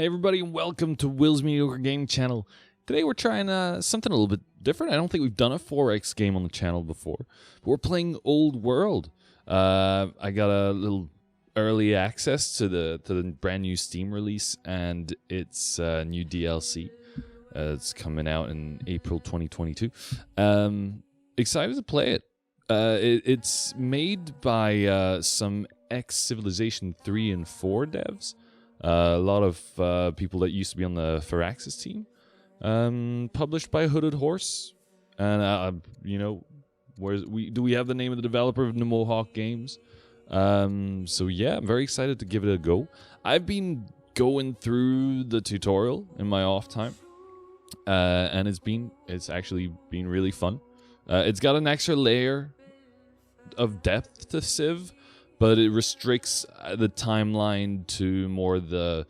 Hey everybody, and welcome to Will's Mediocre Game Channel. Today we're trying something a little bit different. I don't think we've done a 4X game on the channel before. But we're playing Old World. I got a little early access to the brand new Steam release and its new DLC. It's coming out in April 2022. Excited to play it. It's made by some ex-Civilization 3 and 4 devs. A lot of people that used to be on the Thracians team. Published by Hooded Horse. And, do we have the name of the developer of the Mohawk Games? So yeah, I'm very excited to give it a go. I've been going through the tutorial in my off time. And it's actually been really fun. It's got an extra layer of depth to Civ, but it restricts the timeline to more the,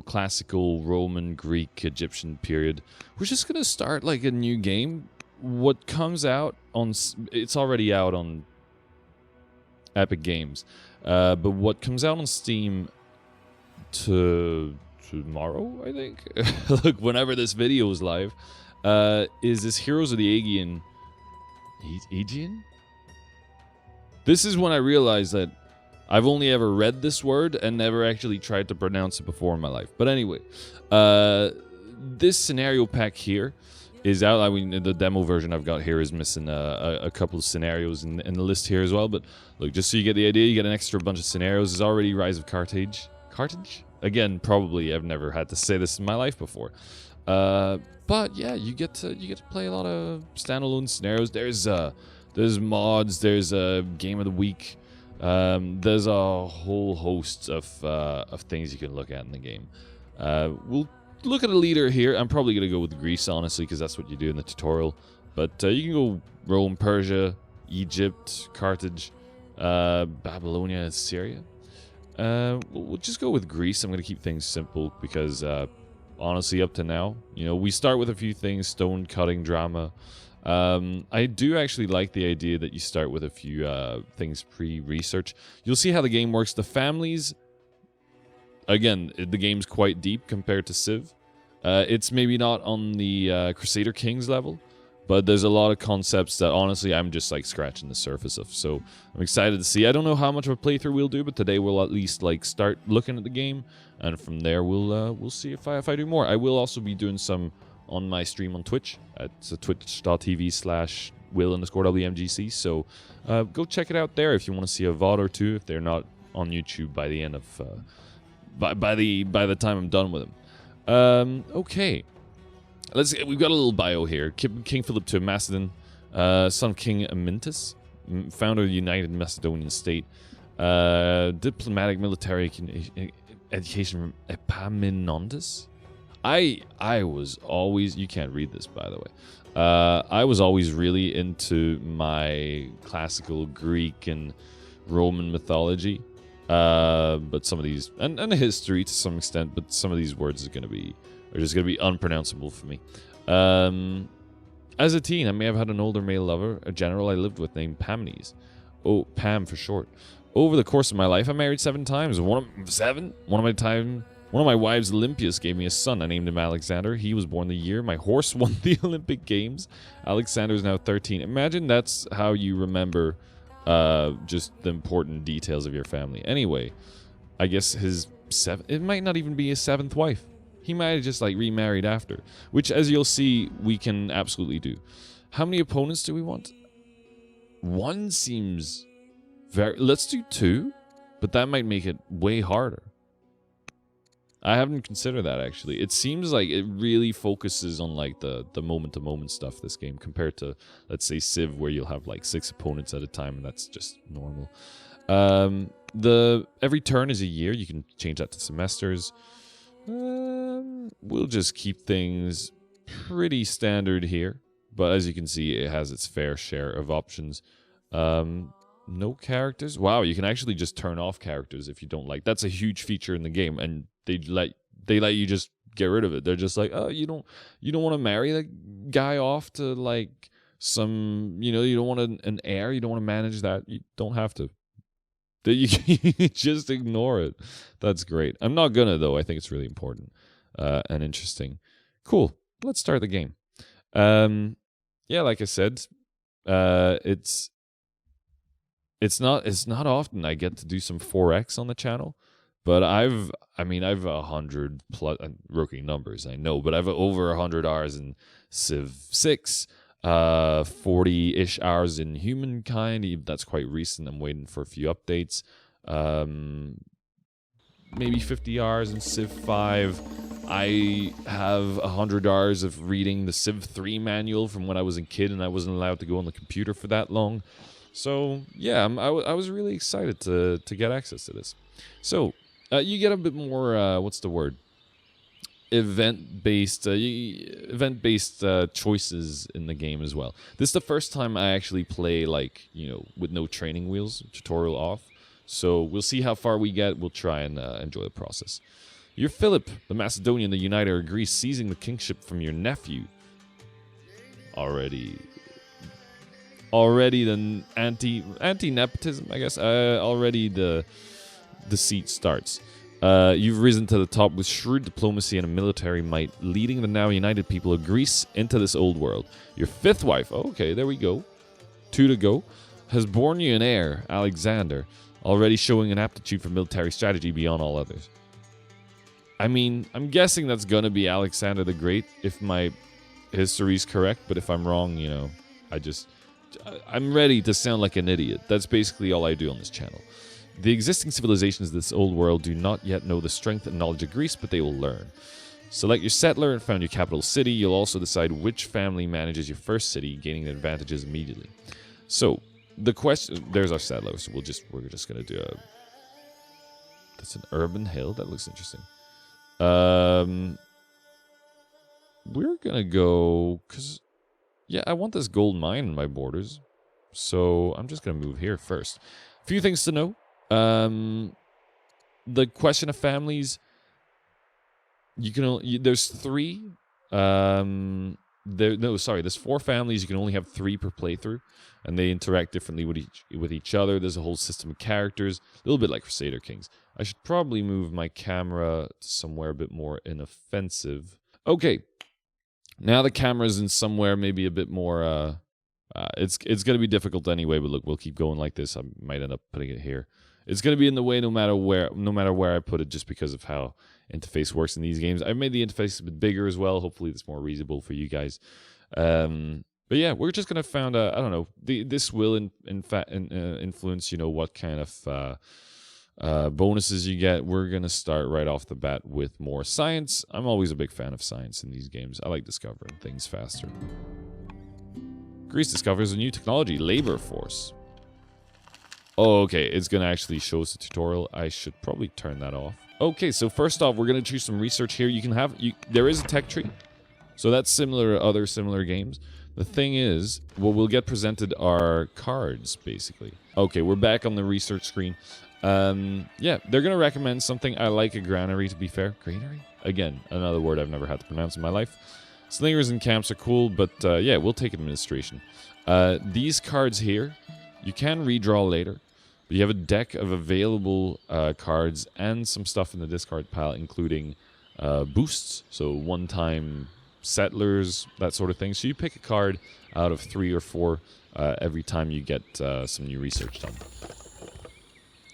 classical Roman, Greek, Egyptian period. We're just gonna start like a new game. What comes out on, it's already out on Epic Games, but what comes out on Steam tomorrow, I think, look, whenever this video is live, is this Heroes of the Aegean? This is when I realized that I've only ever read this word and never actually tried to pronounce it before in my life. But anyway, this scenario pack here is out. I mean, the demo version I've got here is missing a couple of scenarios in the list here as well. But look, just so you get the idea, you get an extra bunch of scenarios. There's already Rise of Carthage. Carthage? Again, probably I've never had to say this in my life before. But yeah, you get to play a lot of standalone scenarios. There's mods. There's a game of the week. There's a whole host of things you can look at in the game. We'll look at a leader here. I'm probably going to go with Greece, honestly, because that's what you do in the tutorial. But you can go Rome, Persia, Egypt, Carthage, Babylonia, Syria. We'll just go with Greece. I'm going to keep things simple because, honestly, up to now, we start with a few things, stone cutting, drama. I do actually like the idea that you start with a few things pre-research. You'll see how the game works. The families, again, the game's quite deep compared to Civ. It's maybe not on the Crusader Kings level, but there's a lot of concepts that honestly I'm just like scratching the surface of. So I'm excited to see. I don't know how much of a playthrough we'll do, but today we'll at least like start looking at the game, and from there we'll see if I do more. I will also be doing some on my stream on Twitch. It's twitch.tv/Will_WMGC. So go check it out there if you want to see a VOD or two, if they're not on YouTube by the end of by the time I'm done with them. Okay, we've got a little bio here. King Philip II Macedon, son of King Amyntas, founder of the United Macedonian State, diplomatic military education from Epaminondas. I was always, you can't read this by the way, I was always really into my classical Greek and Roman mythology, but some of these, and history to some extent, but some of these words are just going to be unpronounceable for me. As a teen, I may have had an older male lover, a general I lived with named Pamnes. Oh, Pam for short. Over the course of my life, I married 7 times. One of my wives, Olympias, gave me a son. I named him Alexander. He was born the year my horse won the Olympic Games. Alexander is now 13. Imagine that's how you remember just the important details of your family. Anyway, I guess it might not even be his 7th wife. He might have just like remarried after, which, as you'll see, we can absolutely do. How many opponents do we want? 1 seems very... Let's do 2, but that might make it way harder. I haven't considered that, actually. It seems like it really focuses on like the moment-to-moment stuff, this game, compared to, let's say, Civ, where you'll have like 6 opponents at a time, and that's just normal. Every turn is a year. You can change that to semesters. We'll just keep things pretty standard here, but as you can see, it has its fair share of options. No characters. Wow, you can actually just turn off characters if you don't like. That's a huge feature in the game, and they let you just get rid of it. They're just like, oh, you don't want to marry that guy off to like some, you don't want an heir. You don't want to manage that. You don't have to. That you just ignore it. That's great. I'm not gonna, though. I think it's really important and interesting. Cool. Let's start the game. Yeah, like I said, it's not often I get to do some 4X on the channel, but I've 100 plus rookie numbers, I know, but I've over 100 hours in Civ 6, 40-ish hours in Humankind. That's quite recent. I'm waiting for a few updates. Maybe 50 hours in Civ 5. I have 100 hours of reading the Civ 3 manual from when I was a kid and I wasn't allowed to go on the computer for that long. So, yeah, I was really excited to get access to this. So, you get a bit more, what's the word? Event-based choices in the game as well. This is the first time I actually play, like, with no training wheels, tutorial off. So we'll see how far we get. We'll try and enjoy the process. You're Philip, the Macedonian, the Uniter of Greece, seizing the kingship from your nephew. Already the anti-nepotism, I guess. Already the deceit starts. You've risen to the top with shrewd diplomacy and a military might, leading the now united people of Greece into this old world. Your fifth wife, okay, there we go. 2 to go, has borne you an heir, Alexander, already showing an aptitude for military strategy beyond all others. I mean, I'm guessing that's gonna be Alexander the Great if my history's correct, but if I'm wrong, I'm ready to sound like an idiot. That's basically all I do on this channel. The existing civilizations of this old world do not yet know the strength and knowledge of Greece, but they will learn. Select your settler and found your capital city. You'll also decide which family manages your first city, gaining advantages immediately. So, the question... There's our settler, so we're just going to do a... That's an urban hill? That looks interesting. We're going to go... Because, yeah, I want this gold mine in my borders. So, I'm just going to move here first. A few things to know. The question of families, there's 3. There's 4 families. You can only have 3 per playthrough, and they interact differently with each other. There's a whole system of characters, a little bit like Crusader Kings. I should probably move my camera somewhere a bit more inoffensive. Okay, now the camera's in somewhere maybe a bit more. It's gonna be difficult anyway, but look, we'll keep going like this. I might end up putting it here. It's gonna be in the way no matter where I put it, just because of how interface works in these games. I've made the interface a bit bigger as well. Hopefully, it's more reasonable for you guys. But yeah, we're just gonna found I don't know. This will influence what kind of bonuses you get. We're gonna start right off the bat with more science. I'm always a big fan of science in these games. I like discovering things faster. Greece discovers a new technology, labor force. Oh, okay, it's going to actually show us a tutorial. I should probably turn that off. Okay, so first off, we're going to choose some research here. There is a tech tree, so that's similar to other similar games. The thing is, what we'll get presented are cards, basically. Okay, we're back on the research screen. Yeah, they're going to recommend something. I like a granary, to be fair. Granary? Again, another word I've never had to pronounce in my life. Slingers and camps are cool, but yeah, we'll take administration. These cards here, you can redraw later, but you have a deck of available cards and some stuff in the discard pile, including boosts, so one-time settlers, that sort of thing. So you pick a card out of 3 or 4 every time you get some new research done.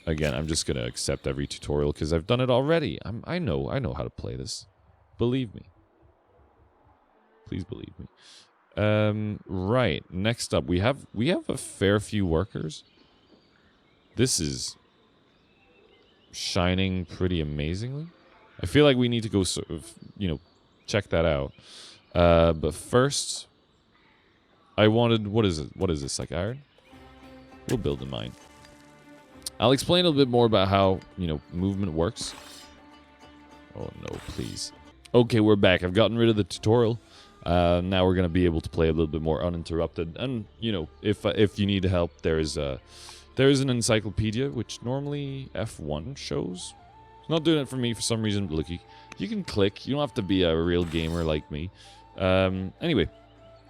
Again, I'm just going to accept every tutorial because I've done it already. I know how to play this. Believe me. Please believe me. Right. Next up, we have a fair few workers. This is shining pretty amazingly. I feel like we need to go sort of, check that out. But first, I wanted, what is it? What is this, like iron? We'll build a mine. I'll explain a little bit more about how, movement works. Oh no, please. Okay, we're back. I've gotten rid of the tutorial. Now we're going to be able to play a little bit more uninterrupted. And, if you need help, there is an encyclopedia, which normally F1 shows. It's not doing it for me for some reason, but look, you can click. You don't have to be a real gamer like me. Anyway,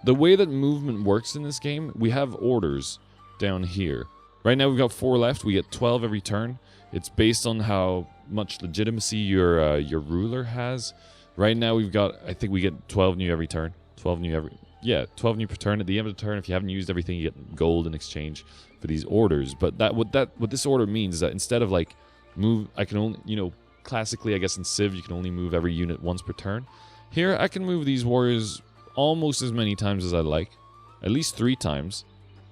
the way that movement works in this game, we have orders down here. Right now we've got 4 left. We get 12 every turn. It's based on how much legitimacy your ruler has. Right now we've got, I think we get 12 new every turn. 12 new per turn. At the end of the turn, if you haven't used everything, you get gold in exchange for these orders. But what this order means is that instead of like move, I can only, you know, classically I guess in Civ you can only move every unit once per turn. Here I can move these warriors almost as many times as I like. At least 3 times.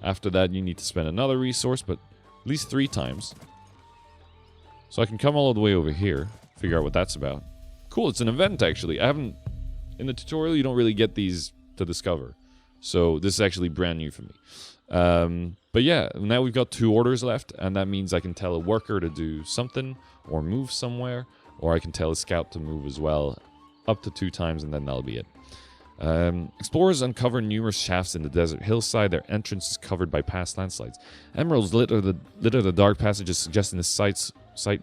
After that you need to spend another resource, but at least 3 times. So I can come all the way over here, figure out what that's about. Cool, it's an event actually. I haven't, in the tutorial you don't really get these to discover. So this is actually brand new for me. But yeah, now we've got 2 orders left, and that means I can tell a worker to do something, or move somewhere, or I can tell a scout to move as well, up to 2 times, and then that'll be it. Explorers uncover numerous shafts in the desert hillside. Their entrance is covered by past landslides. Emeralds litter the dark passages, suggesting this site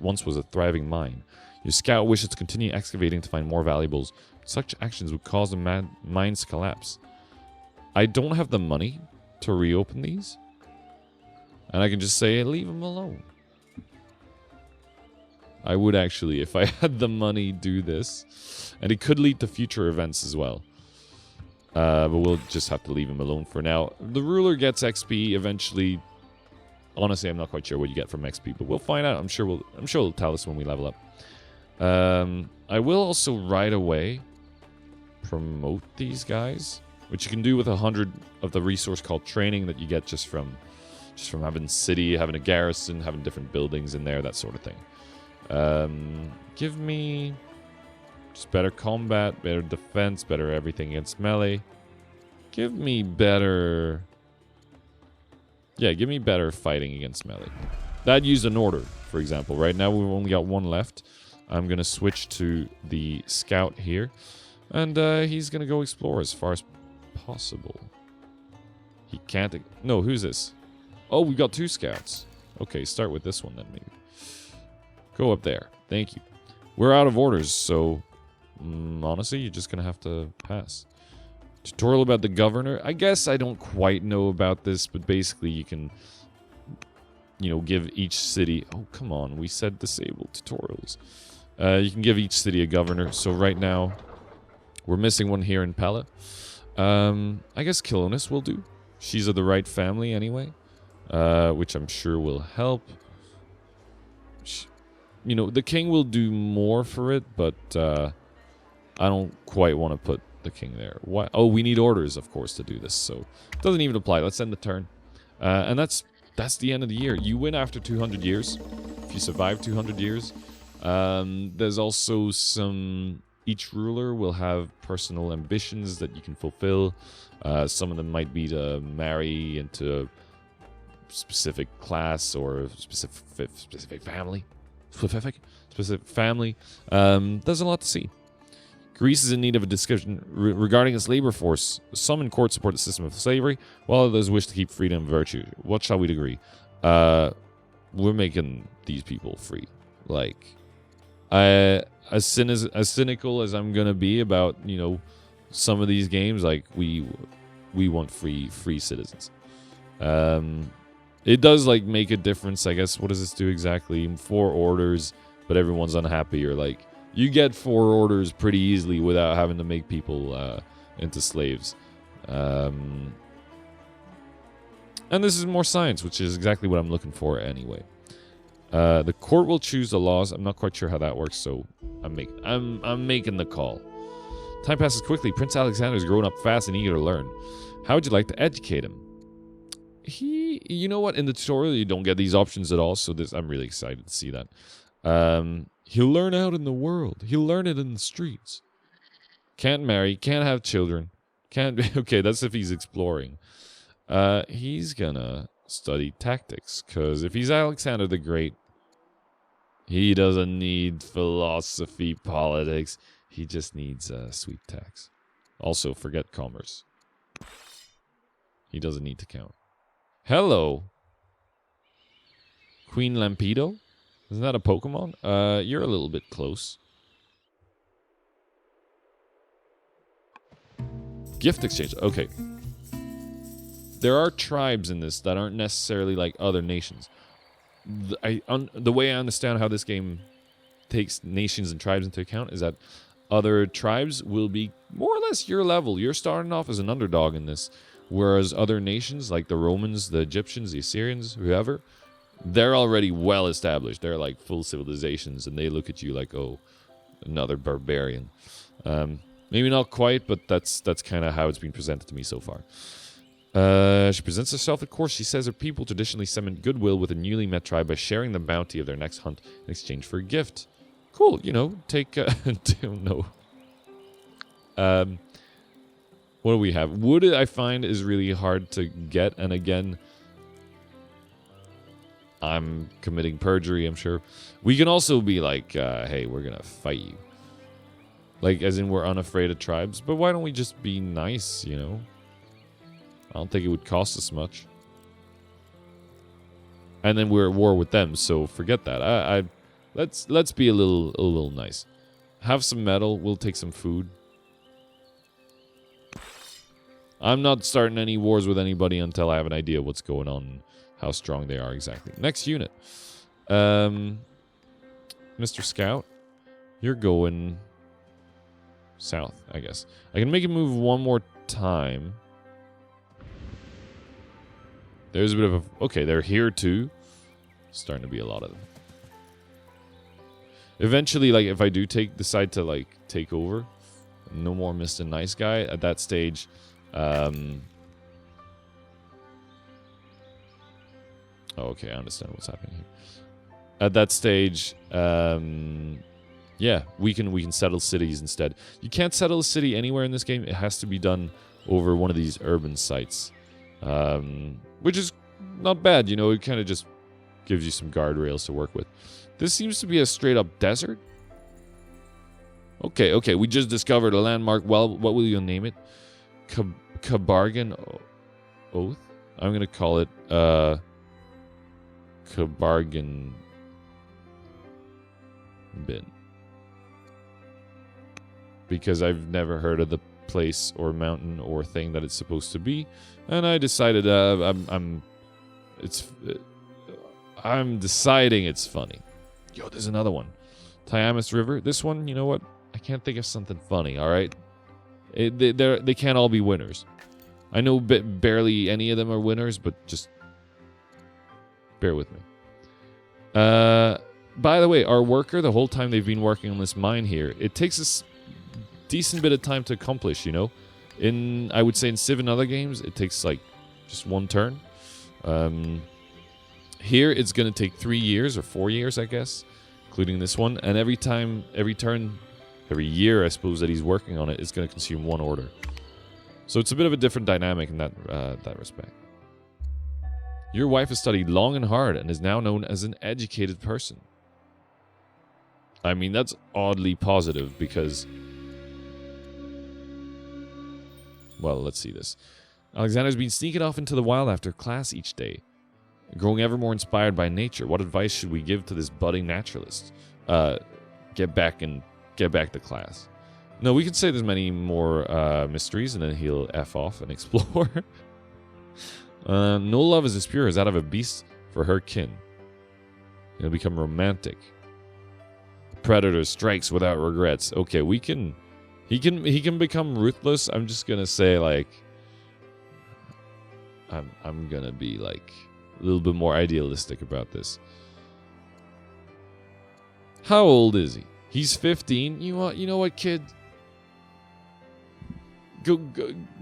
once was a thriving mine. Your scout wishes to continue excavating to find more valuables. Such actions would cause the mines to collapse. I don't have the money to reopen these, and I can just say leave them alone. I would actually, if I had the money, do this, and it could lead to future events as well. But we'll just have to leave him alone for now. The ruler gets XP eventually. Honestly, I'm not quite sure what you get from XP, but we'll find out. I'm sure it'll tell us when we level up. I will also right away promote these guys, which you can do with 100 of the resource called training that you get just from having city, having a garrison, having different buildings in there, that sort of thing. Give me just better combat, better defense, better everything against melee. Give me better... Yeah, give me better fighting against melee. That used an order, for example. Right now we've only got 1 left. I'm going to switch to the scout here. And he's going to go explore as far as possible. He can't... No, who's this? Oh, we got 2 scouts. Okay, start with this one then, maybe. Go up there. Thank you. We're out of orders, so... honestly, you're just going to have to pass. Tutorial about the governor. I guess I don't quite know about this, but basically you can... you know, give each city... Oh, come on. We said disable tutorials. You can give each city a governor. So right now, we're missing one here in Pella. I guess Kilonis will do. She's of the right family anyway. Which I'm sure will help. You know, the king will do more for it, but I don't quite want to put the king there. Why? Oh, we need orders, of course, to do this. So it doesn't even apply. Let's end the turn. And that's the end of the year. You win after 200 years. If you survive 200 years. There's also some... Each ruler will have personal ambitions that you can fulfill. Some of them might be to marry into a specific class or a specific family. Specific family. There's a lot to see. Greece is in need of a discussion regarding its labor force. Some in court support the system of slavery, while others wish to keep freedom and virtue. What shall we agree? We're making these people free. Like, as cynical as I'm gonna be about, you know, some of these games, like we want free citizens. It does like make a difference, I guess. What does this do exactly? 4 orders, but everyone's unhappy, or like you get 4 orders pretty easily without having to make people into slaves. And this is more science, which is exactly what I'm looking for anyway. The court will choose the laws. I'm not quite sure how that works, so I'm making the call. Time passes quickly. Prince Alexander is growing up fast and eager to learn. How would you like to educate him? You know what? In the tutorial, you don't get these options at all, so I'm really excited to see that. He'll learn out in the world. He'll learn it in the streets. Can't marry. Can't have children. Can't be... Okay, that's if he's exploring. He's gonna study tactics, because if he's Alexander the Great, he doesn't need philosophy, politics. He just needs sweet tax. Also, forget commerce. He doesn't need to count. Hello. Queen Lampedo? Isn't that a Pokemon? You're a little bit close. Gift exchange. Okay. there are tribes in this that aren't necessarily like other nations. The way I understand how this game takes nations and tribes into account is that other tribes will be more or less your level. You're starting off as an underdog in this, whereas other nations like the Romans, the Egyptians, the Assyrians, whoever, they're already well established. They're like full civilizations, and they look at you like, oh, another barbarian. Maybe not quite, but that's kind of how it's been presented to me so far. She presents herself at court. She says her people traditionally cement goodwill with a newly met tribe by sharing the bounty of their next hunt in exchange for a gift. Cool, you know, take... don't know. What do we have? Wood, I find, is really hard to get. And again, I'm committing perjury, I'm sure. We can also be like, hey, we're going to fight you. Like, as in we're unafraid of tribes. But why don't we just be nice, you know? I don't think it would cost us much. And then we're at war with them, so forget that. Let's be a little nice. Have some metal. We'll take some food. I'm not starting any wars with anybody until I have an idea what's going on and how strong they are exactly. Next unit. Mr. Scout, you're going south, I guess. I can make it move one more time. There's a bit of a... Okay, they're here too. Starting to be a lot of them. Eventually, like, if I do decide to, like, take over, no more Mr. Nice Guy, at that stage, oh, okay, I understand what's happening here. At that stage, yeah, we can settle cities instead. You can't settle a city anywhere in this game. It has to be done over one of these urban sites, which is not bad, you know. It kind of just gives you some guardrails to work with. This seems to be a straight-up desert. Okay, we just discovered a landmark. Well, what will you name it? Cabargan Oath? I'm going to call it Cabargan Bin. Because I've never heard of the place or mountain or thing that it's supposed to be. And I decided I'm deciding it's funny. Yo, there's another one. Tiamat River. This one, you know what? I can't think of something funny, all right? They can't all be winners. I know barely any of them are winners, but just bear with me. By the way, our worker, the whole time they've been working on this mine here, it takes us decent bit of time to accomplish, you know? I would say in Civ and other games, it takes like just one turn. Here, it's going to take 3 years or 4 years, I guess, including this one. And every year, I suppose, that he's working on it, it's going to consume one order. So it's a bit of a different dynamic in that respect. Your wife has studied long and hard and is now known as an educated person. I mean, that's oddly positive because... Well, let's see this. Alexander's been sneaking off into the wild after class each day, growing ever more inspired by nature. What advice should we give to this budding naturalist? Get back to class. No, we could say there's many more mysteries, and then he'll F off and explore. No love is as pure as that of a beast for her kin. He'll become romantic. Predator strikes without regrets. Okay, he can become ruthless. I'm just gonna say, like, I'm gonna be like a little bit more idealistic about this. How old is he? He's 15. You know what, kid?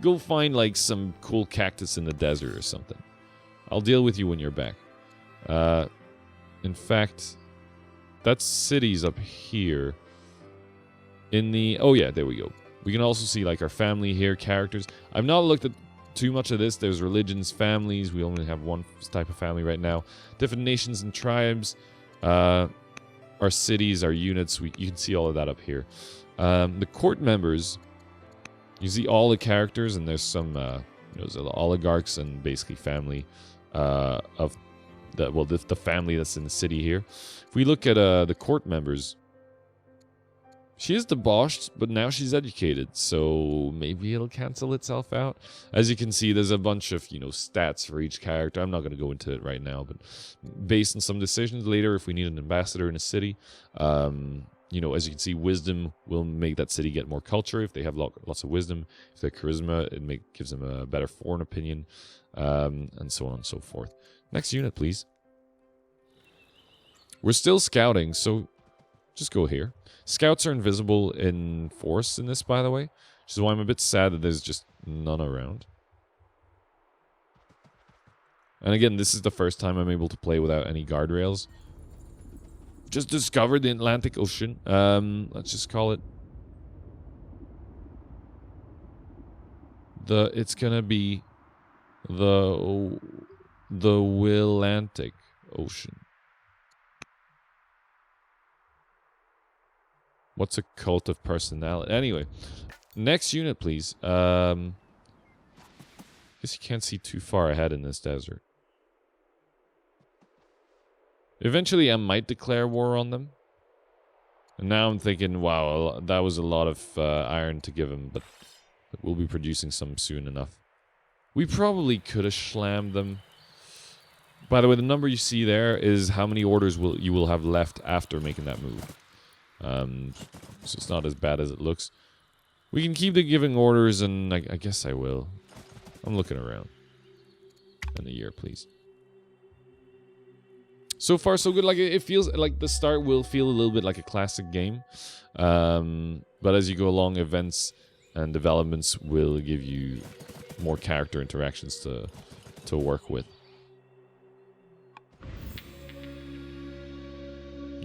Go find like some cool cactus in the desert or something. I'll deal with you when you're back. In fact, that city's up here. Oh yeah, there we go. We can also see like our family here, characters. I've not looked at too much of this. There's religions, families. We only have one type of family right now. Different nations and tribes. Our cities, our units. You can see all of that up here. The court members. You see all the characters, and there's some there's the oligarchs and basically family of the family that's in the city here. If we look at the court members, She is debauched, but now she's educated, so maybe it'll cancel itself out. As you can see, there's a bunch of, stats for each character. I'm not going to go into it right now, but based on some decisions later, if we need an ambassador in a city, as you can see, wisdom will make that city get more culture if they have lots of wisdom. If they have charisma, it gives them a better foreign opinion, and so on and so forth. Next unit, please. We're still scouting, so just go here. Scouts are invisible in force in this, by the way, which is why I'm a bit sad that there's just none around. And again, this is the first time I'm able to play without any guardrails. Just discovered the Atlantic Ocean. Let's just call it it's gonna be the Willantic Ocean. What's a cult of personality? Anyway, next unit, please. Guess you can't see too far ahead in this desert. Eventually, I might declare war on them. And now I'm thinking, wow, that was a lot of iron to give them, but we'll be producing some soon enough. We probably could have slammed them. By the way, the number you see there is how many orders you will have left after making that move. So it's not as bad as it looks. We can keep the giving orders, and I guess I will. I'm looking around. In a year, please. So far, so good. Like, it feels like the start will feel a little bit like a classic game. But as you go along, events and developments will give you more character interactions to work with.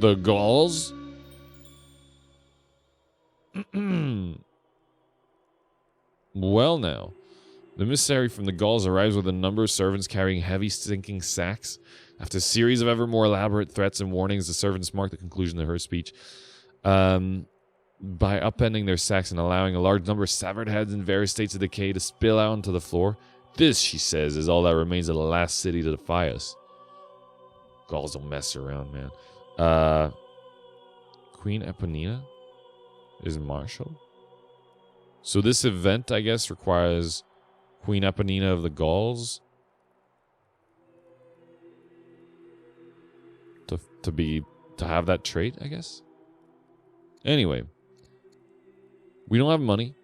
The Gauls? Well now, the emissary from the Gauls arrives with a number of servants carrying heavy sinking sacks. After a series of ever more elaborate threats and warnings, the servants mark the conclusion of her speech by upending their sacks and allowing a large number of severed heads in various states of decay to spill out onto the floor. This, she says, is all that remains of the last city to defy us. Gauls don't mess around, man. Queen Eponina is marshal. So this event, I guess, requires Queen Eponina of the Gauls to have that trait, I guess. Anyway, we don't have money,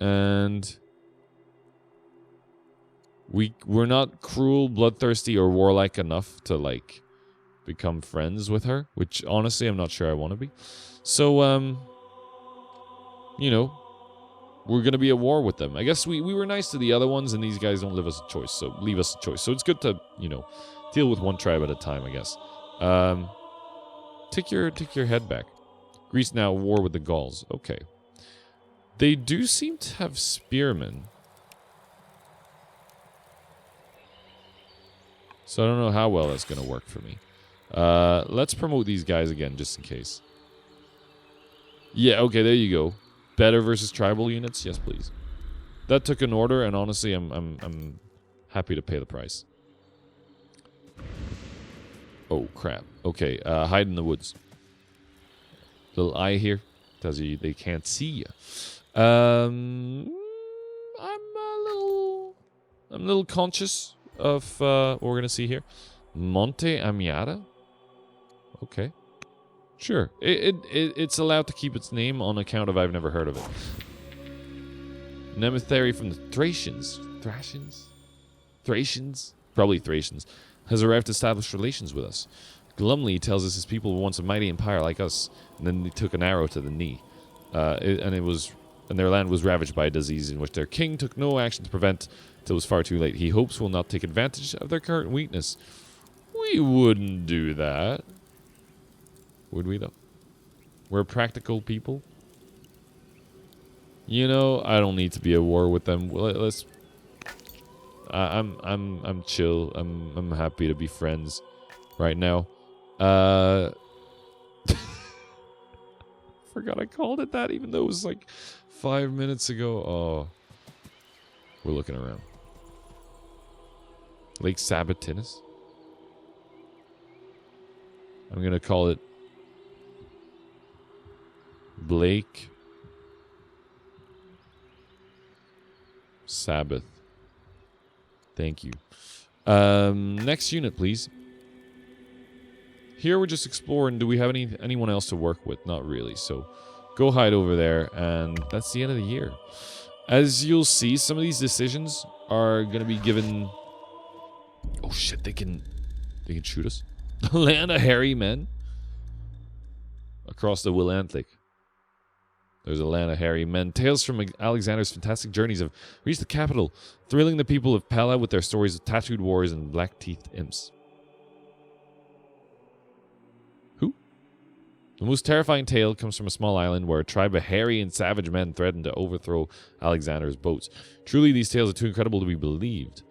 and we're not cruel, bloodthirsty, or warlike enough to like become friends with her, which honestly I'm not sure I want to be. So we're gonna be at war with them. I guess we were nice to the other ones, and these guys don't leave us a choice. So it's good to deal with one tribe at a time, I guess. Take your head back. Greece now at war with the Gauls. Okay. They do seem to have spearmen. So I don't know how well that's gonna work for me. Let's promote these guys again, just in case. Yeah, okay, there you go. Better versus tribal units? Yes, please. That took an order, and honestly, I'm happy to pay the price. Oh, crap. Okay, hide in the woods. Little eye here tells you they can't see you. I'm a little conscious of what we're gonna see here. Monte Amiata? Okay. Sure. It's allowed to keep its name on account of I've never heard of it. An emissary from the Thracians. Thracians? Probably Thracians. Has arrived to establish relations with us. Glumly tells us his people were once a mighty empire like us, and then they took an arrow to the knee. And their land was ravaged by a disease in which their king took no action to prevent till it was far too late. He hopes we'll not take advantage of their current weakness. We wouldn't do that. Would we, though? We're practical people. I don't need to be at war with them. Let's. I'm chill. I'm happy to be friends right now. Forgot I called it that, even though it was like 5 minutes ago. Oh, we're looking around. Lake Sabatinus. I'm gonna call it Blake. Sabbath. Thank you. Next unit, please. Here we're just exploring. Do we have anyone else to work with? Not really. So go hide over there, and that's the end of the year. As you'll see, some of these decisions are going to be given... Oh shit, they can shoot us. The land of hairy men. Across the Willantic. There's a land of hairy men. Tales from Alexander's fantastic journeys have reached the capital, thrilling the people of Pella with their stories of tattooed warriors and black-teethed imps. Who? The most terrifying tale comes from a small island where a tribe of hairy and savage men threatened to overthrow Alexander's boats. Truly, these tales are too incredible to be believed.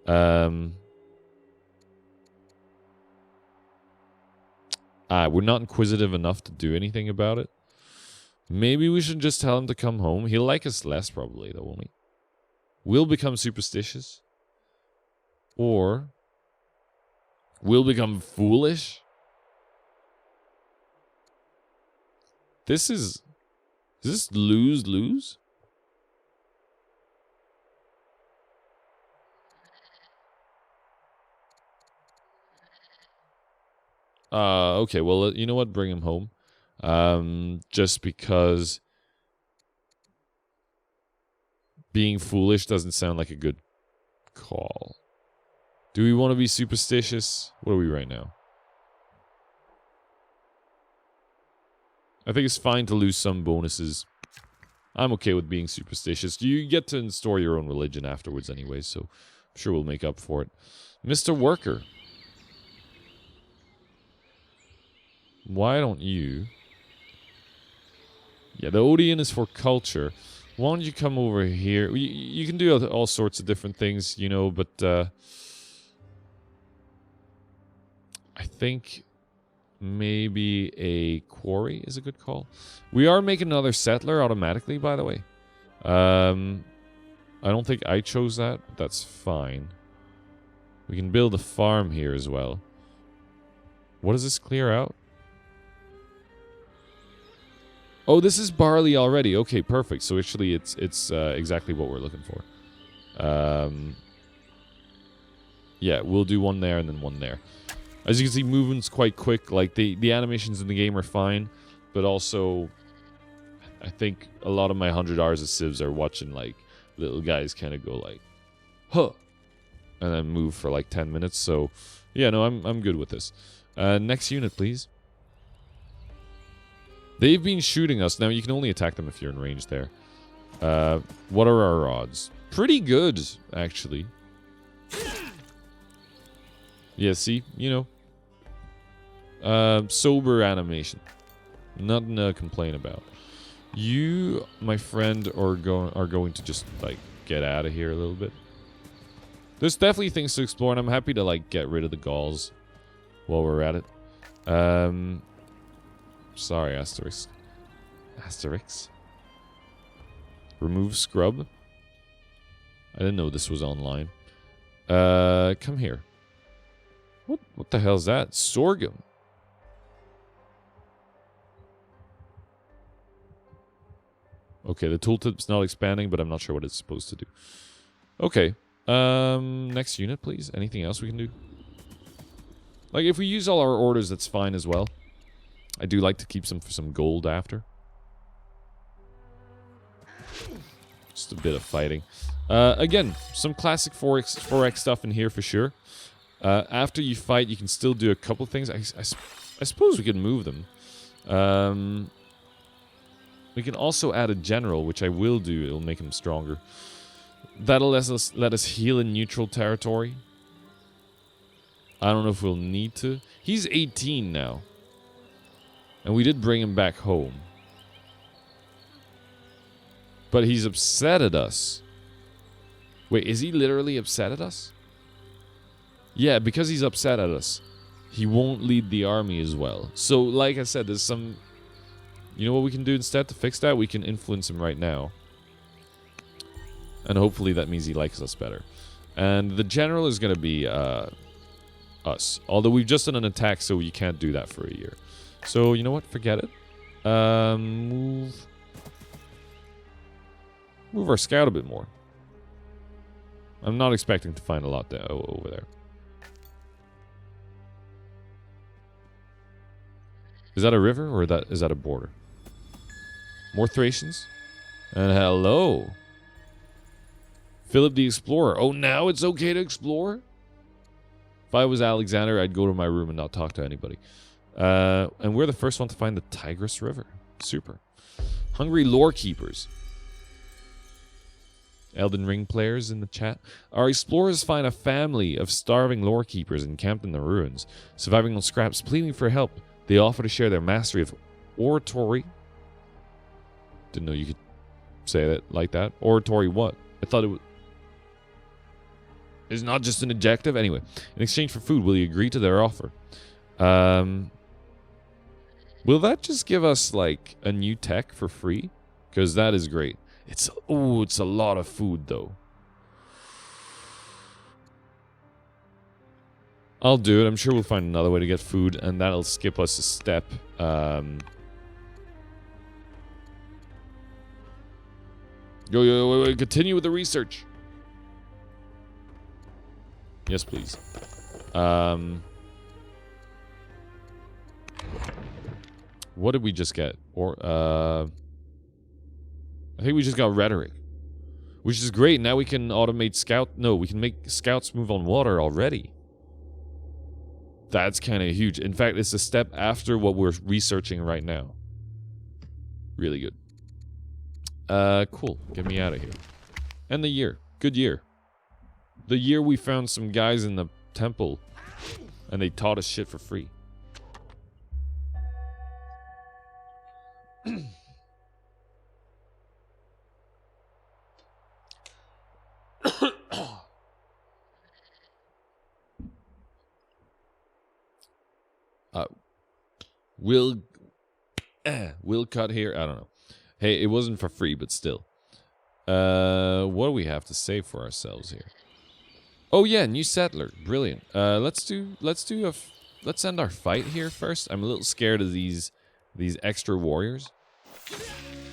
We're not inquisitive enough to do anything about it. Maybe we should just tell him to come home. He'll like us less, probably, though, won't he? We'll become superstitious. Or we'll become foolish. Is this lose-lose? Okay, well, you know what? Bring him home. Just because being foolish doesn't sound like a good call. Do we want to be superstitious? What are we right now? I think it's fine to lose some bonuses. I'm okay with being superstitious. You get to install your own religion afterwards anyway, so I'm sure we'll make up for it. Mr. Worker. Why don't you... Yeah, the Odeon is for culture. Why don't you come over here? You can do all sorts of different things, you know, but I think maybe a quarry is a good call. We are making another settler automatically, by the way. I don't think I chose that, but that's fine. We can build a farm here as well. What does this clear out? Oh, this is barley already. Okay, perfect. So actually, it's exactly what we're looking for. Yeah, we'll do one there and then one there. As you can see, movement's quite quick. Like the animations in the game are fine, but also, I think a lot of my 100 hours of civs are watching like little guys kind of go like, huh, and then move for like 10 minutes. So, yeah, no, I'm good with this. Next unit, please. They've been shooting us. Now, you can only attack them if you're in range there. What are our odds? Pretty good, actually. Yeah, see? You know. Sober animation. Nothing to complain about. You, my friend, are going to just, like, get out of here a little bit. There's definitely things to explore, and I'm happy to, like, get rid of the Gauls while we're at it. Sorry, asterisk. Asterisk. Remove scrub. I didn't know this was online. Come here. What the hell is that? Sorghum. Okay, the tooltip's not expanding, but I'm not sure what it's supposed to do. Okay. Next unit, please. Anything else we can do? Like, if we use all our orders, that's fine as well. I do like to keep some for some gold after. Just a bit of fighting. Again, some classic 4X stuff in here for sure. After you fight, you can still do a couple things. I suppose we could move them. We can also add a general, which I will do. It'll make him stronger. That'll let us heal in neutral territory. I don't know if we'll need to. He's 18 now. And we did bring him back home. But he's upset at us. Wait, is he literally upset at us? Yeah, because he's upset at us, he won't lead the army as well. So, like I said, there's some... You know what we can do instead to fix that? We can influence him right now. And hopefully that means he likes us better. And the general is going to be us. Although we've just done an attack, so you can't do that for a year. So, you know what? Forget it. Move our scout a bit more. I'm not expecting to find a lot there, over there. Is that a river or is that a border? More Thracians? And hello. Philip the Explorer. Oh, now it's okay to explore? If I was Alexander, I'd go to my room and not talk to anybody. And we're the first one to find the Tigris River. Super. Hungry lore keepers. Elden Ring players in the chat. Our explorers find a family of starving lore keepers encamped in the ruins, surviving on scraps, pleading for help. They offer to share their mastery of oratory. Didn't know you could say that like that. Oratory what? I thought it was... It's not just an adjective? Anyway, in exchange for food, will you agree to their offer? Will that just give us, like, a new tech for free? Because that is great. It's a lot of food, though. I'll do it. I'm sure we'll find another way to get food, and that'll skip us a step. Go, continue with the research. Yes, please. What did we just get? I think we just got rhetoric, which is great. Now we can automate scout. No, we can make scouts move on water already. That's kind of huge. In fact, it's a step after what we're researching right now. Really good. Cool. Get me out of here. And the year. Good year. The year we found some guys in the temple and they taught us shit for free. We'll cut here. I don't know. Hey, it wasn't for free, but still. What do we have to say for ourselves here? Oh yeah, new settler. Brilliant. Let's end our fight here first. I'm a little scared of these extra warriors.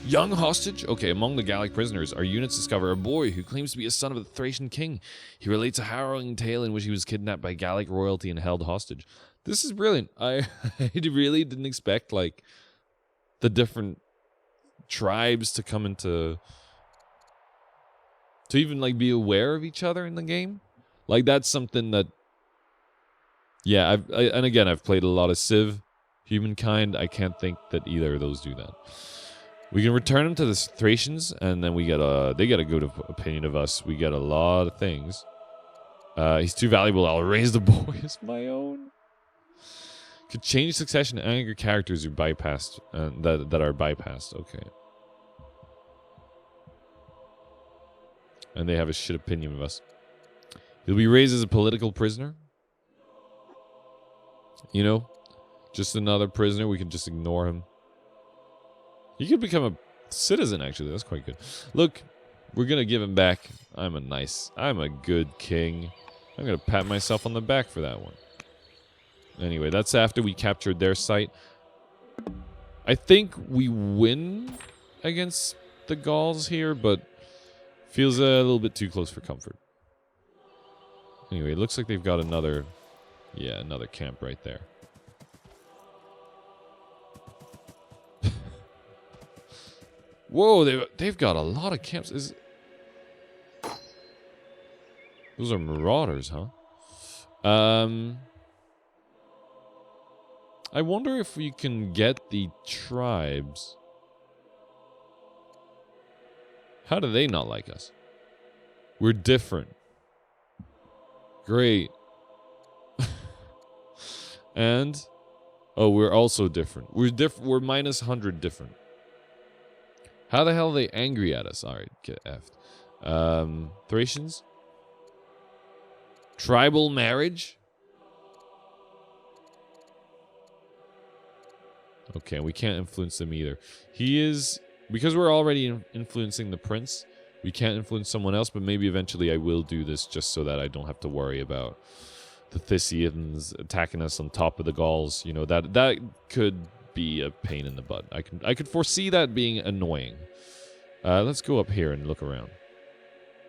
Young hostage? Okay, among the Gallic prisoners, our units discover a boy who claims to be a son of the Thracian king. He relates a harrowing tale in which he was kidnapped by Gallic royalty and held hostage. This is brilliant. I really didn't expect, like, the different tribes to come into... to even, like, be aware of each other in the game. Like, that's something that... Yeah, and again, I've played a lot of Civ. Humankind, I can't think that either of those do that. We can return them to the Thracians, and then they get a good opinion of us. We get a lot of things. He's too valuable. I'll raise the boy as my own. Could change succession and anger characters who bypassed that are bypassed. Okay. And they have a shit opinion of us. He'll be raised as a political prisoner. You know, just another prisoner. We can just ignore him. He could become a citizen, actually. That's quite good. Look, we're going to give him back. I'm a good king. I'm going to pat myself on the back for that one. Anyway, that's after we captured their site. I think we win against the Gauls here, but feels a little bit too close for comfort. Anyway, it looks like they've got another camp right there. Whoa, they've got a lot of camps. Those are marauders, huh? I wonder if we can get the tribes. How do they not like us? We're different. Great. And we're also different. We're minus 100 different. How the hell are they angry at us? Alright, get effed. Thracians? Tribal marriage? Okay, we can't influence them either. Because we're already influencing the prince, we can't influence someone else, but maybe eventually I will do this just so that I don't have to worry about the Thracians attacking us on top of the Gauls. You know, that could be a pain in the butt. I could foresee that being annoying. Let's go up here and look around.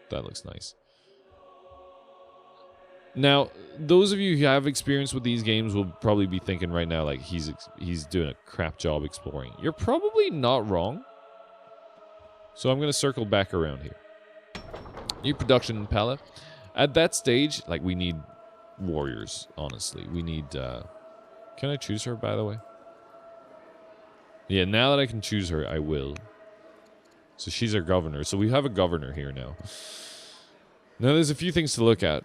That looks nice. Now, those of you who have experience with these games will probably be thinking right now, like, he's doing a crap job exploring. You're probably not wrong. So I'm going to circle back around here. New production palette. At that stage, like, we need warriors, honestly. We need, can I choose her, by the way? Yeah, now that I can choose her, I will. So she's our governor. So we have a governor here now. Now, there's a few things to look at.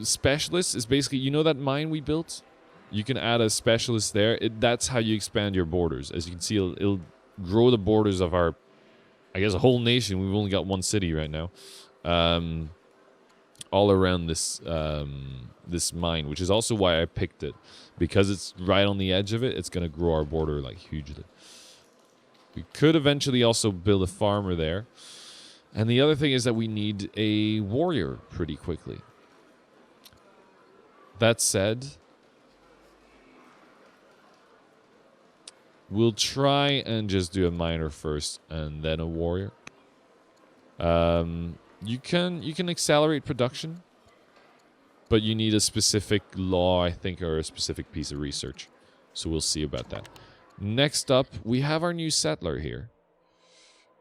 Specialist is basically, you know that mine we built? You can add a specialist there. That's how you expand your borders. As you can see, it'll grow the borders of our, I guess, a whole nation. We've only got one city right now. All around this this mine, which is also why I picked it. Because it's right on the edge of it, it's going to grow our border, like, hugely. We could eventually also build a farmer there. And the other thing is that we need a warrior pretty quickly. That said, we'll try and just do a miner first and then a warrior. You can accelerate production, but you need a specific law, I think, or a specific piece of research. So we'll see about that. Next up, we have our new settler here.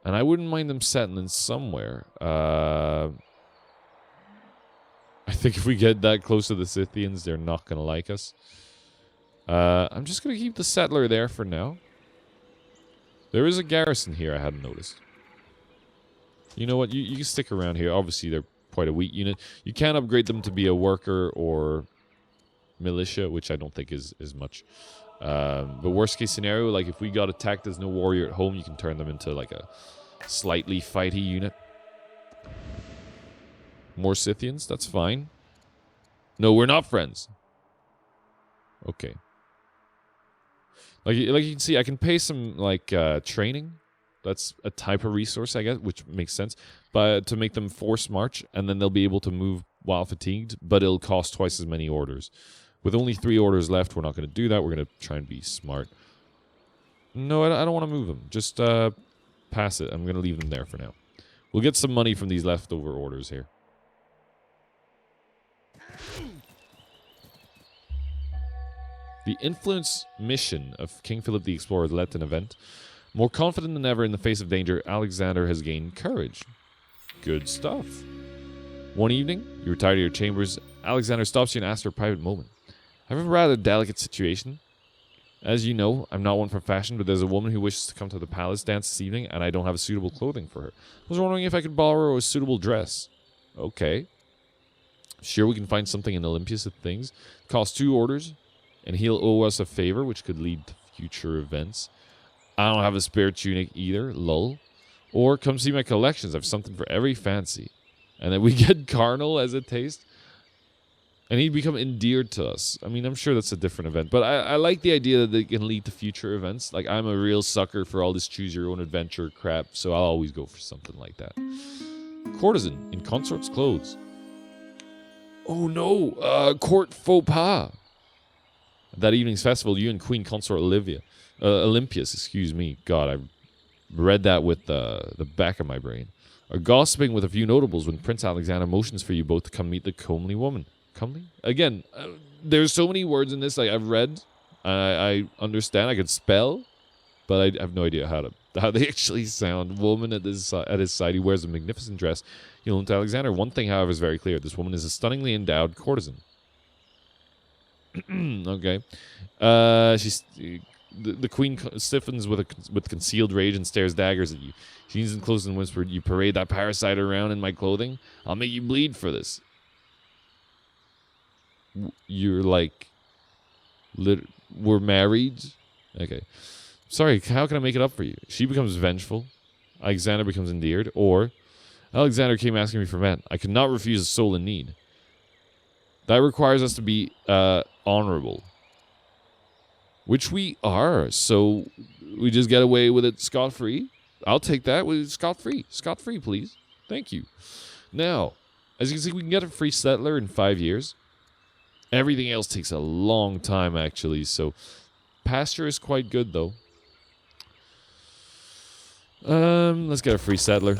And I wouldn't mind them settling somewhere. I think if we get that close to the Scythians, they're not going to like us. I'm just going to keep the settler there for now. There is a garrison here I hadn't noticed. You know what? You can stick around here. Obviously, they're quite a weak unit. You can upgrade them to be a worker or militia, which I don't think is much. But worst case scenario, like if we got attacked, there's no warrior at home, you can turn them into like a slightly fighty unit. More Scythians, that's fine. No, we're not friends. Okay. Like you can see, I can pay some like training. That's a type of resource, I guess, which makes sense. But to make them force march, and then they'll be able to move while fatigued, but it'll cost twice as many orders. With only 3 orders left, we're not going to do that. We're going to try and be smart. No, I don't want to move them. Just pass it. I'm going to leave them there for now. We'll get some money from these leftover orders here. The influence mission of King Philip the Explorer led to an event. More confident than ever in the face of danger, Alexander has gained courage. Good stuff. One evening, you retire to your chambers. Alexander stops you and asks for a private moment. I have a rather delicate situation. As you know, I'm not one for fashion, but there's a woman who wishes to come to the palace dance this evening, and I don't have suitable clothing for her. I was wondering if I could borrow a suitable dress. Okay. Sure, we can find something in Olympias of things. It costs 2 orders, and he'll owe us a favor, which could lead to future events. I don't have a spare tunic either, lol. Or come see my collections. I have something for every fancy. And then we get carnal as a taste. And he'd become endeared to us. I mean, I'm sure that's a different event. But I like the idea that they can lead to future events. Like, I'm a real sucker for all this choose-your-own-adventure crap. So I'll always go for something like that. Courtesan in consort's clothes. Oh no, court faux pas. At that evening's festival, you and Queen Consort Olympias, excuse me. God, I read that with the back of my brain. Are gossiping with a few notables when Prince Alexander motions for you both to come meet the comely woman. Comely? Again, there's so many words in this. Like, I've read, I understand, I could spell, but I have no idea how they actually sound. Woman at his side, he wears a magnificent dress. You know, to Alexander. One thing, however, is very clear. This woman is a stunningly endowed courtesan. Okay. She's the queen stiffens with concealed rage and stares daggers at you. She leans in close and whispered, "You parade that parasite around in my clothing? I'll make you bleed for this." You're like, we're married? Okay. Sorry, how can I make it up for you? She becomes vengeful. Alexander becomes endeared. Or, Alexander came asking me for men. I could not refuse a soul in need. That requires us to be honorable. Which we are. So, we just get away with it scot-free. I'll take that with scot-free. Scot-free, please. Thank you. Now, as you can see, we can get a free settler in 5 years. Everything else takes a long time, actually. So pasture is quite good, though. Let's get a free settler.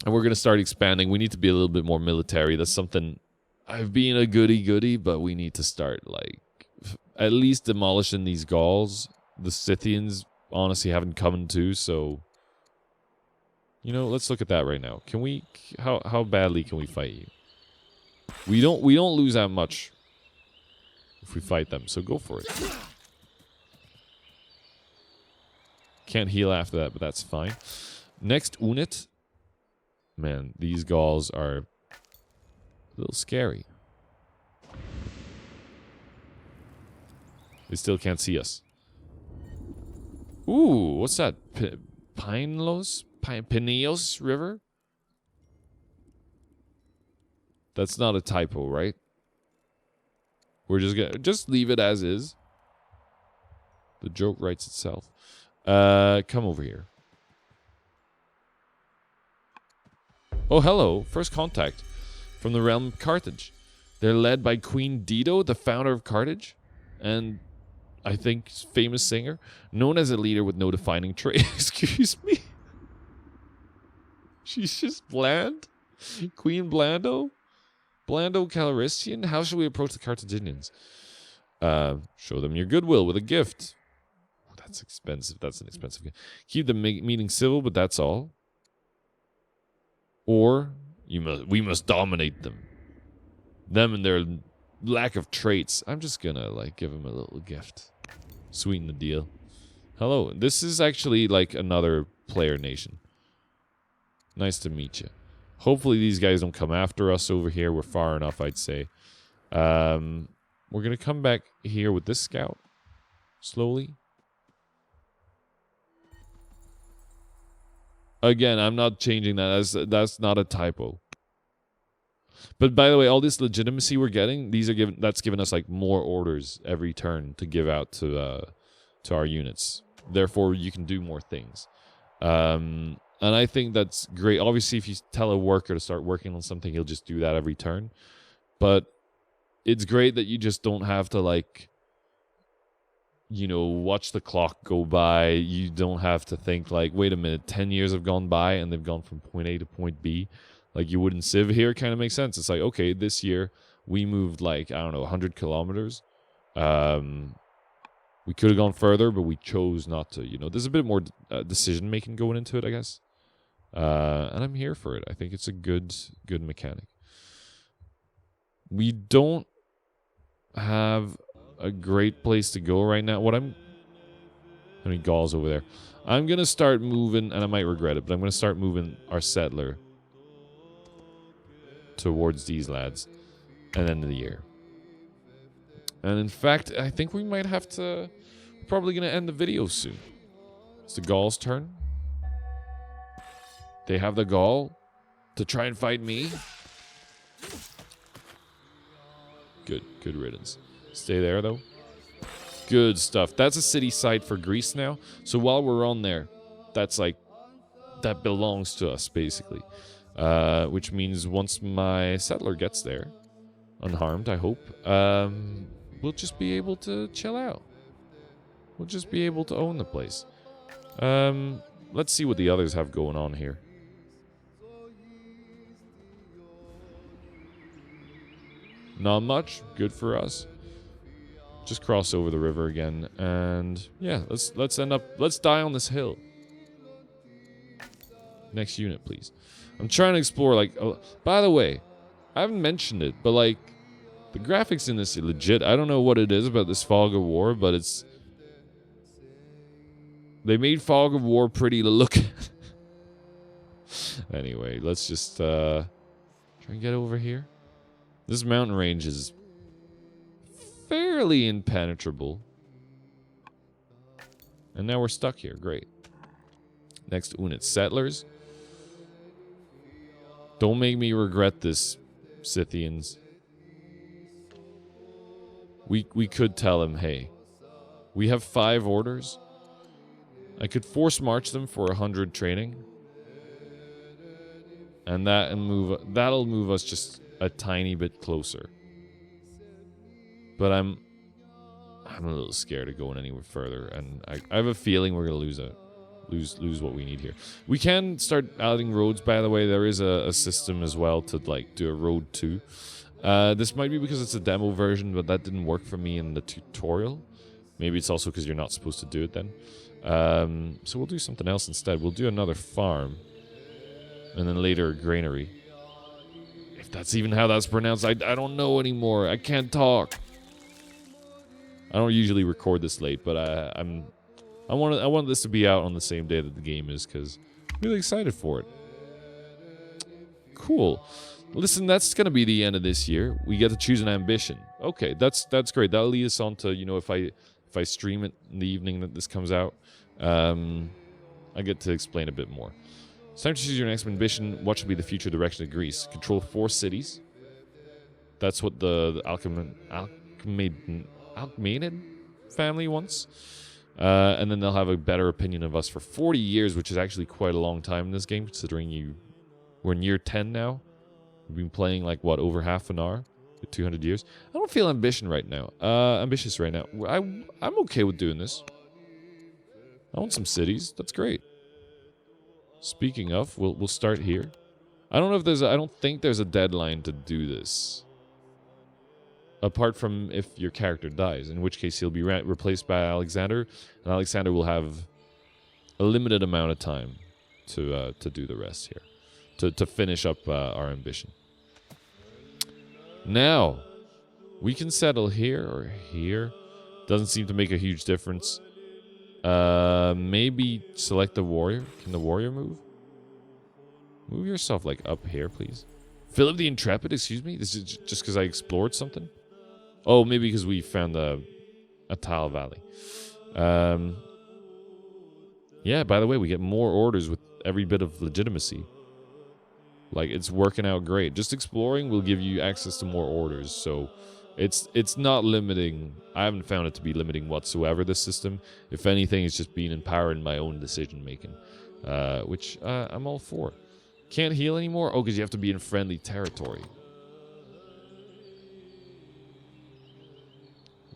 And we're going to start expanding. We need to be a little bit more military. That's something... I've been a goody-goody, but we need to start, like... at least demolishing these Gauls. The Scythians, honestly, haven't come to, so... You know, let's look at that right now. Can we... How badly can we fight you? We don't lose that much if we fight them, so go for it. Can't heal after that, but that's fine. Next unit. Man, these Gauls are a little scary. They still can't see us. Ooh, what's that? Pineos River? That's not a typo, right? We're just gonna leave it as is. The joke writes itself. Come over here. Oh, hello. First contact from the realm of Carthage. They're led by Queen Dido, the founder of Carthage, and I think famous singer, known as a leader with no defining trait. Excuse me. She's just bland. Queen Blando? Blando Calrissian? How should we approach the Carthaginians? Show them your goodwill with a gift. Oh, that's expensive. That's an expensive gift. Keep the meeting civil, but that's all. Or we must dominate them. Them and their lack of traits. I'm just gonna like give them a little gift. Sweeten the deal. Hello. This is actually like another player nation. Nice to meet you. Hopefully these guys don't come after us over here. We're far enough, I'd say. We're going to come back here with this scout. Slowly. Again, I'm not changing that. That's not a typo. But by the way, all this legitimacy we're getting, that's giving us like more orders every turn to give out to our units. Therefore, you can do more things. And I think that's great. Obviously, if you tell a worker to start working on something, he'll just do that every turn. But it's great that you just don't have to, like, you know, watch the clock go by. You don't have to think, like, wait a minute, 10 years have gone by and they've gone from point A to point B. Like, you wouldn't Civ here. It kind of makes sense. It's like, okay, this year we moved, like, I don't know, 100 kilometers. We could have gone further, but we chose not to. You know, there's a bit more decision-making going into it, I guess. And I'm here for it. I think it's a good mechanic. We don't have a great place to go right now. How many Gauls over there? I'm going to start moving, and I might regret it, but I'm going to start moving our settler towards these lads at the end of the year. And in fact, I think we might have to... We're probably going to end the video soon. It's the Gauls' turn. They have the Gaul to try and fight me. Good riddance. Stay there, though. Good stuff. That's a city site for Greece now. So while we're on there, that's like... That belongs to us, basically. Which means once my settler gets there, unharmed, I hope, we'll just be able to chill out. We'll just be able to own the place. Let's see what the others have going on here. Not much. Good for us. Just cross over the river again, and yeah, let's die on this hill. Next unit, please. I'm trying to explore, like, oh, by the way, I haven't mentioned it, but like, the graphics in this are legit. I don't know what it is about this Fog of War, but it's... They made Fog of War pretty to look at. Anyway, let's just try and get over here. This mountain range is fairly impenetrable. And now we're stuck here. Great. Next unit, settlers. Don't make me regret this, Scythians. We could tell him, hey, we have 5 orders. I could force march them for 100 training. And that'll move us just a tiny bit closer. But I'm a little scared of going anywhere further, and I have a feeling we're gonna lose what we need here. We can start adding roads, by the way. There is a system as well to like do a road too. This might be because it's a demo version, but that didn't work for me in the tutorial. Maybe it's also because you're not supposed to do it then. So we'll do something else instead. We'll do another farm, and then later a granary. If that's even how that's pronounced, I don't know anymore. I can't talk. I don't usually record this late, but I want this to be out on the same day that the game is, because I'm really excited for it. Cool. Listen, that's gonna be the end of this year. We get to choose an ambition. Okay, that's great. That'll lead us on to, you know, if I stream it in the evening that this comes out, I get to explain a bit more. It's time to choose your next ambition. What should be the future direction of Greece? Control 4 cities. That's what the Alcmaeonid family wants. And then they'll have a better opinion of us for 40 years, which is actually quite a long time in this game, considering we're in year 10 now. We've been playing like, what, over half an hour? 200 years? I don't feel ambitious right now. I'm okay with doing this. I want some cities. That's great. Speaking of, we'll start here. I don't think there's a deadline to do this. Apart from if your character dies, in which case he'll be replaced by Alexander, and Alexander will have a limited amount of time to do the rest here, to finish up our ambition. Now, we can settle here or here. Doesn't seem to make a huge difference. Maybe select the warrior. Can the warrior move? Move yourself like up here, please. Philip the Intrepid, excuse me? This is just because I explored something? Oh, maybe because we found a tile valley. Yeah, by the way, we get more orders with every bit of legitimacy. Like, it's working out great. Just exploring will give you access to more orders, so it's not limiting. I haven't found it to be limiting whatsoever, this system. If anything, it's just being empowering my own decision-making, which I'm all for. Can't heal anymore? Oh, because you have to be in friendly territory.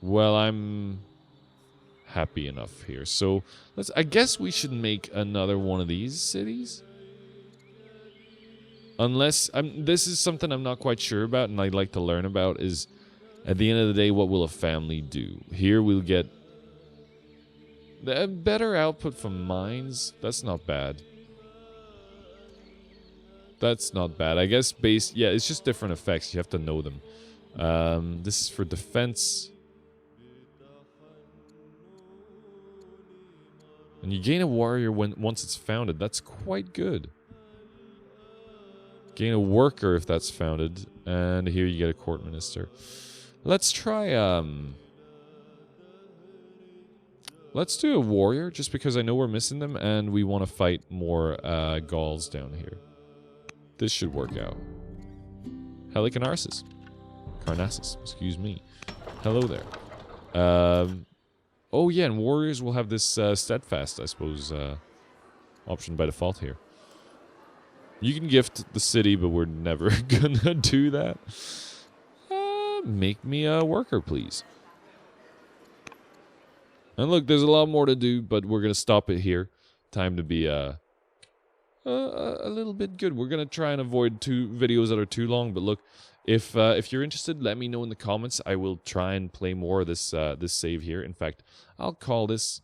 Well, I'm happy enough here. So, I guess we should make another one of these cities. Unless, this is something I'm not quite sure about, and I'd like to learn about, is at the end of the day, what will a family do? Here we'll get a better output from mines. That's not bad. That's not bad. I guess yeah, it's just different effects. You have to know them. This is for defense. And you gain a warrior once it's founded. That's quite good. Gain a worker if that's founded. And here you get a court minister. Let's try, let's do a warrior, just because I know we're missing them, and we want to fight more Gauls down here. This should work out. Helicarnassus. Carnassus, excuse me. Hello there. Oh yeah, and warriors will have this steadfast, I suppose, option by default here. You can gift the city, but we're never gonna do that. Make me a worker, please. And look, there's a lot more to do, but we're gonna stop it here. Time to be a little bit good. We're gonna try and avoid 2 videos that are too long. But look, if you're interested, let me know in the comments. I will try and play more of this this save here. In fact, I'll call this.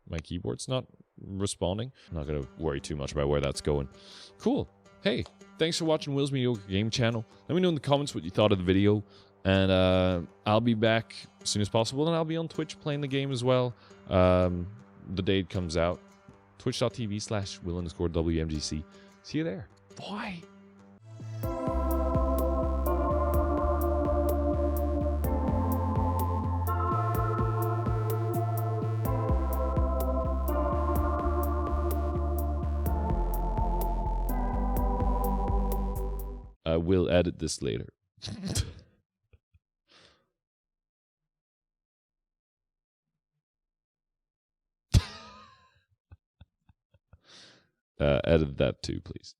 My keyboard's not responding. I'm not gonna worry too much about where that's going. Cool. Hey, thanks for watching Will's Mediocre Game Channel. Let me know in the comments what you thought of the video, and I'll be back as soon as possible, and I'll be on Twitch playing the game as well. The day it comes out. Twitch.tv/Will_WMGC. See you there. Bye. I will edit this later. Edit that too, please.